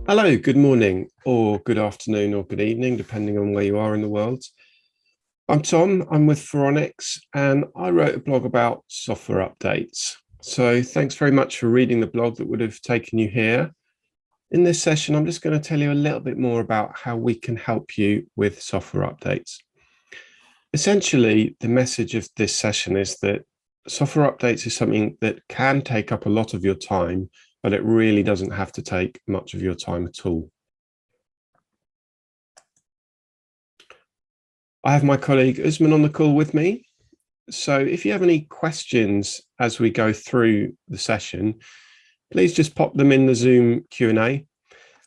Hello, good morning, or good afternoon, or good evening, depending on where you are in the world. I'm Tom, I'm with Faronics, and I wrote a blog about software updates. So thanks very much for reading the blog that would have taken you here. In this session, I'm just going to tell you a little bit more about how we can help you with software updates. Essentially, the message of this session is that software updates is something that can take up a lot of your time, but it really doesn't have to take much of your time at all. I have my colleague Usman on the call with me. So if you have any questions as we go through the session, please just pop them in the Zoom Q&A,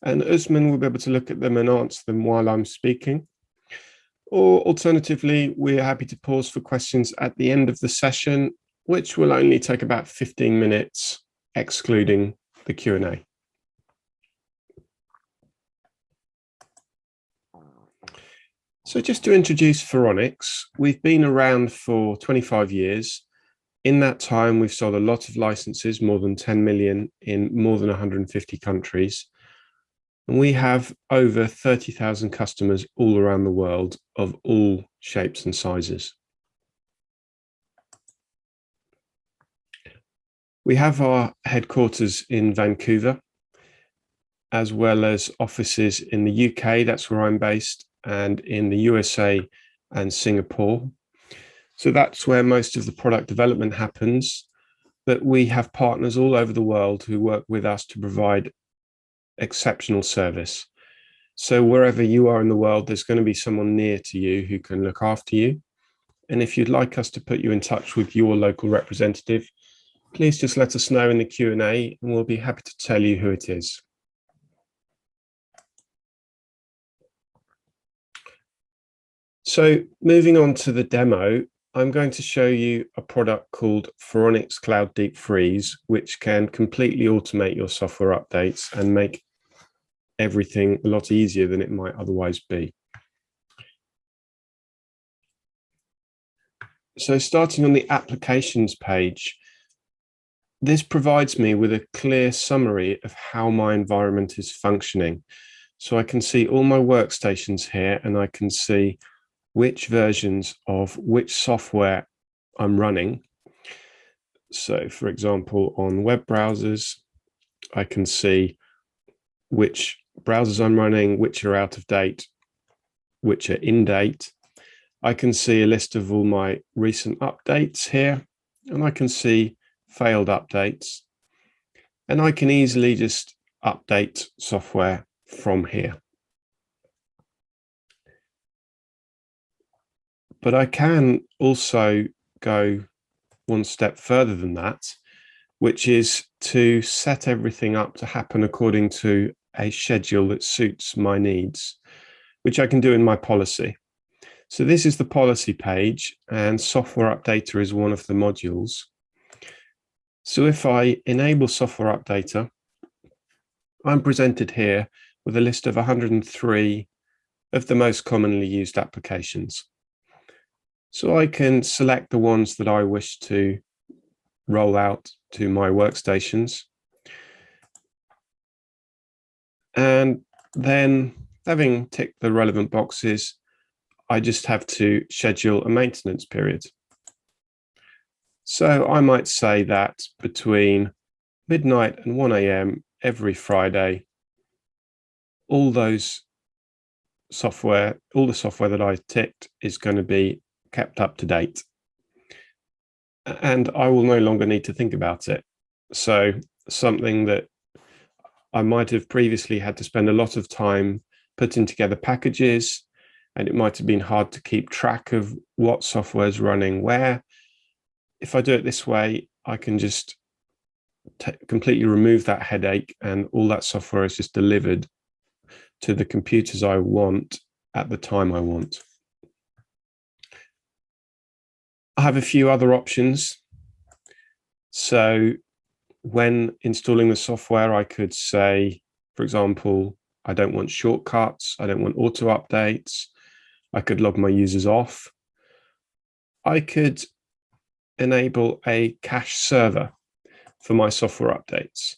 and Usman will be able to look at them and answer them while I'm speaking. Or alternatively, we're happy to pause for questions at the end of the session, which will only take about 15 minutes, excluding the Q&A. So just to introduce Faronics, we've been around for 25 years. In that time, we've sold a lot of licenses, more than 10 million in more than 150 countries. And we have over 30,000 customers all around the world of all shapes and sizes. We have our headquarters in Vancouver, as well as offices in the UK, that's where I'm based, and in the USA and Singapore. So that's where most of the product development happens. But we have partners all over the world who work with us to provide exceptional service. So wherever you are in the world, there's going to be someone near to you who can look after you. And if you'd like us to put you in touch with your local representative, please just let us know in the Q&A and we'll be happy to tell you who it is. So moving on to the demo, I'm going to show you a product called Faronics Cloud Deep Freeze, which can completely automate your software updates and make everything a lot easier than it might otherwise be. So starting on the applications page, this provides me with a clear summary of how my environment is functioning. So I can see all my workstations here, and I can see which versions of which software I'm running. So for example, on web browsers, I can see which browsers I'm running, which are out of date, which are in date. I can see a list of all my recent updates here, and I can see failed updates. And I can easily just update software from here. But I can also go one step further than that, which is to set everything up to happen according to a schedule that suits my needs, which I can do in my policy. So this is the policy page, and software updater is one of the modules. So if I enable software updater, I'm presented here with a list of 103 of the most commonly used applications. So I can select the ones that I wish to roll out to my workstations. And then, having ticked the relevant boxes, I just have to schedule a maintenance period. So I might say that between midnight and 1 a.m. every Friday, all the software that I ticked is going to be kept up to date. And I will no longer need to think about it. So something that I might have previously had to spend a lot of time putting together packages, and it might have been hard to keep track of what software is running where. If I do it this way, I can just completely remove that headache, and all that software is just delivered to the computers I want at the time I want. I have a few other options. So when installing the software, I could say, for example, I don't want shortcuts. I don't want auto updates. I could log my users off. I could enable a cache server for my software updates.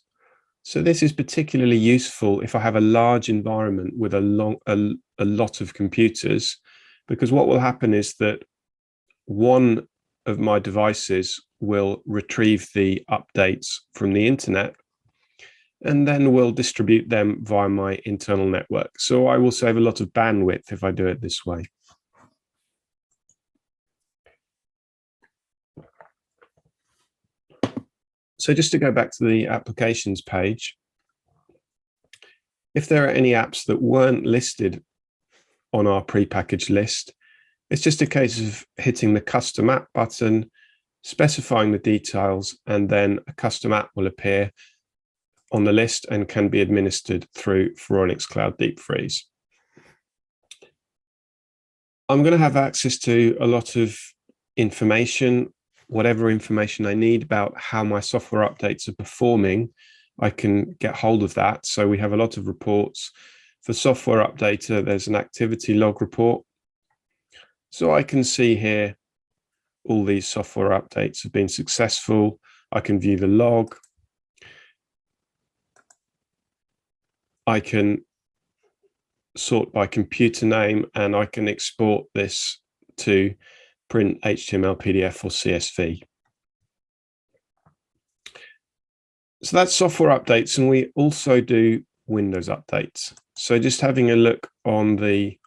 So this is particularly useful if I have a large environment with a lot of computers, because what will happen is that one of my devices will retrieve the updates from the internet and then we'll distribute them via my internal network. So I will save a lot of bandwidth if I do it this way. So just to go back to the applications page, if there are any apps that weren't listed on our prepackaged list, it's just a case of hitting the custom app button, specifying the details, and then a custom app will appear on the list and can be administered through Faronics Cloud Deep Freeze. I'm going to have access to a lot of information, whatever information I need about how my software updates are performing, I can get hold of that. So we have a lot of reports. For software updater, there's an activity log report. So I can see here all these software updates have been successful. I can view the log. I can sort by computer name, and I can export this to print HTML, PDF, or CSV. So that's software updates, and we also do Windows updates. So just having a look on the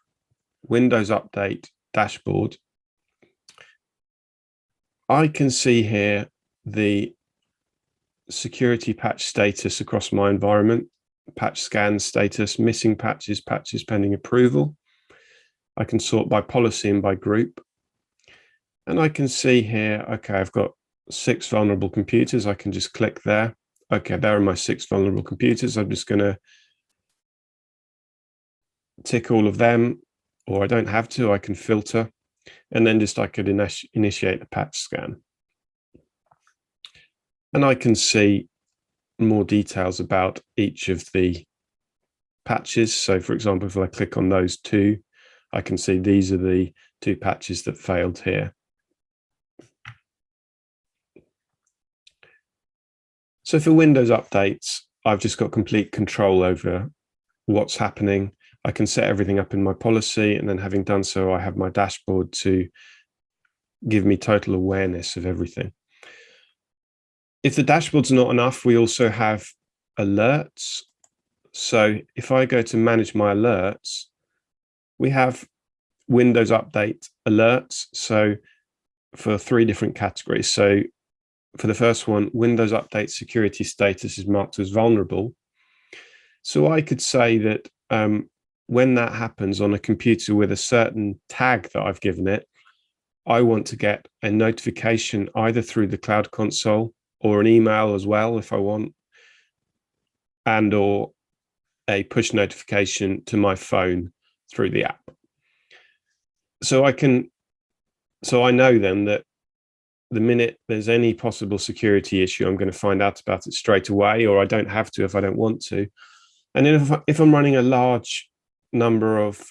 Windows Update dashboard, I can see here the security patch status across my environment, patch scan status, missing patches, patches pending approval. I can sort by policy and by group. And I can see here, okay, I've got 6 vulnerable computers. I can just click there. Okay, there are my 6 vulnerable computers. I'm just going to tick all of them, or I don't have to, I can filter, and then I could initiate a patch scan. And I can see more details about each of the patches. So for example, if I click on those 2, I can see these are the 2 patches that failed here. So for Windows updates, I've just got complete control over what's happening. I can set everything up in my policy, and then having done so, I have my dashboard to give me total awareness of everything. If the dashboard's not enough, we also have alerts. So if I go to manage my alerts, we have Windows Update alerts. So for 3 different categories. So for the first one, Windows Update security status is marked as vulnerable. So I could say that when that happens on a computer with a certain tag that I've given it, I want to get a notification either through the Cloud Console or an email as well if I want, and or a push notification to my phone through the app. So I know then that the minute there's any possible security issue, I'm going to find out about it straight away, or I don't have to if I don't want to. And then if I'm running a large number of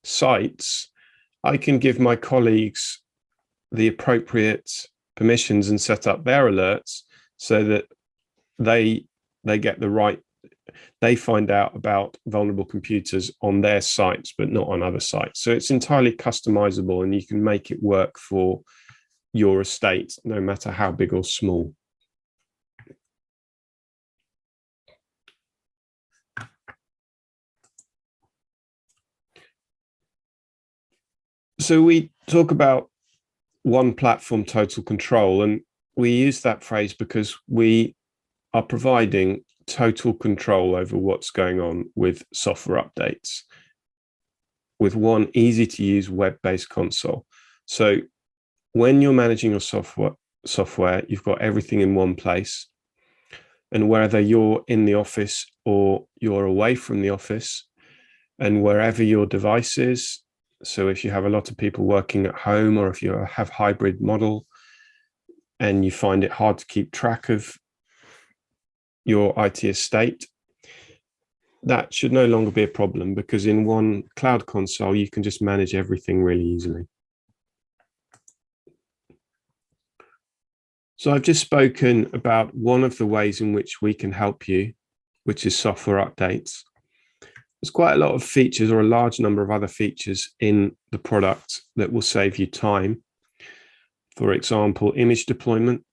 sites, I can give my colleagues the appropriate permissions and set up their alerts so that they get the right, they find out about vulnerable computers on their sites, but not on other sites. So it's entirely customizable, and you can make it work for your estate, no matter how big or small. So we talk about one platform total control, and we use that phrase because we are providing total control over what's going on with software updates with one easy to use web-based console. So when you're managing your software, you've got everything in one place, and whether you're in the office or you're away from the office, and wherever your device is, so if you have a lot of people working at home, or if you have hybrid model and you find it hard to keep track of your IT estate, that should no longer be a problem, because in one Cloud Console, you can just manage everything really easily. So I've just spoken about one of the ways in which we can help you, which is software updates. There's quite a lot of features, or a large number of other features in the product that will save you time. For example, image deployment,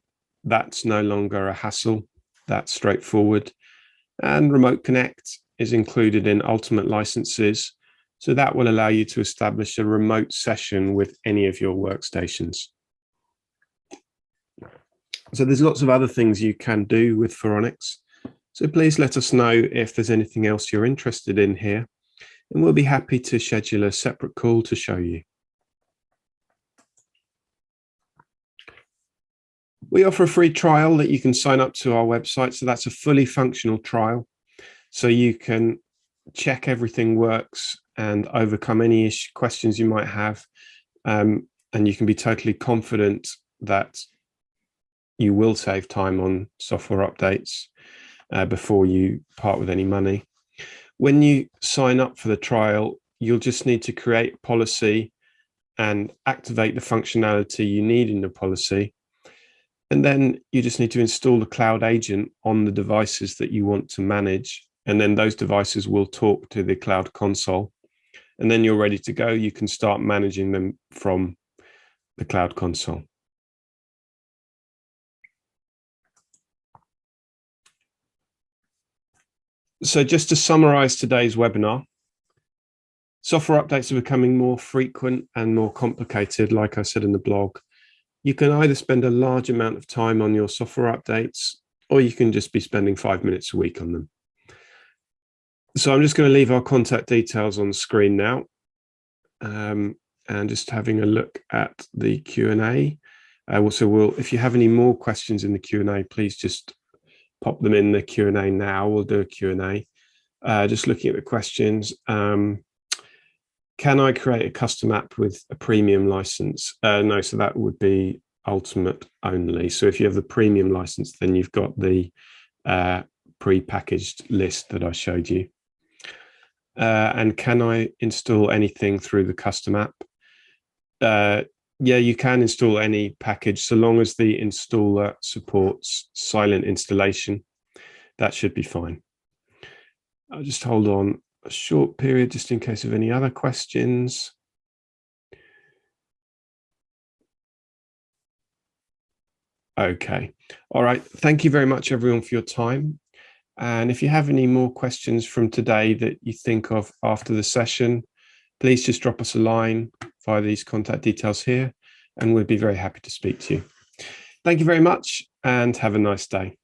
that's no longer a hassle, that's straightforward. And Remote Connect is included in Ultimate licenses. So that will allow you to establish a remote session with any of your workstations. So there's lots of other things you can do with Faronics. So please let us know if there's anything else you're interested in here, and we'll be happy to schedule a separate call to show you. We offer a free trial that you can sign up to our website. So that's a fully functional trial. So you can check everything works and overcome any questions you might have. And you can be totally confident that you will save time on software updates before you part with any money. When you sign up for the trial, you'll just need to create a policy and activate the functionality you need in the policy. And then you just need to install the cloud agent on the devices that you want to manage. And then those devices will talk to the cloud console. And then you're ready to go. You can start managing them from the cloud console. So just to summarize today's webinar, software updates are becoming more frequent and more complicated, like I said in the blog. You can either spend a large amount of time on your software updates, or you can just be spending 5 minutes a week on them. So I'm just going to leave our contact details on the screen now, and just having a look at the Q&A. Also, if you have any more questions in the Q&A, please just pop them in the Q&A now. We'll do a Q&A. Just looking at the questions. Can I create a custom app with a premium license? No, so that would be Ultimate only. So if you have the premium license, then you've got the pre-packaged list that I showed you. And can I install anything through the custom app? Yeah, you can install any package so long as the installer supports silent installation. That should be fine. I'll just hold on a short period just in case of any other questions. Okay. All right. Thank you very much, everyone, for your time. And if you have any more questions from today that you think of after the session, please just drop us a line via these contact details here, and we'd be very happy to speak to you. Thank you very much, and have a nice day.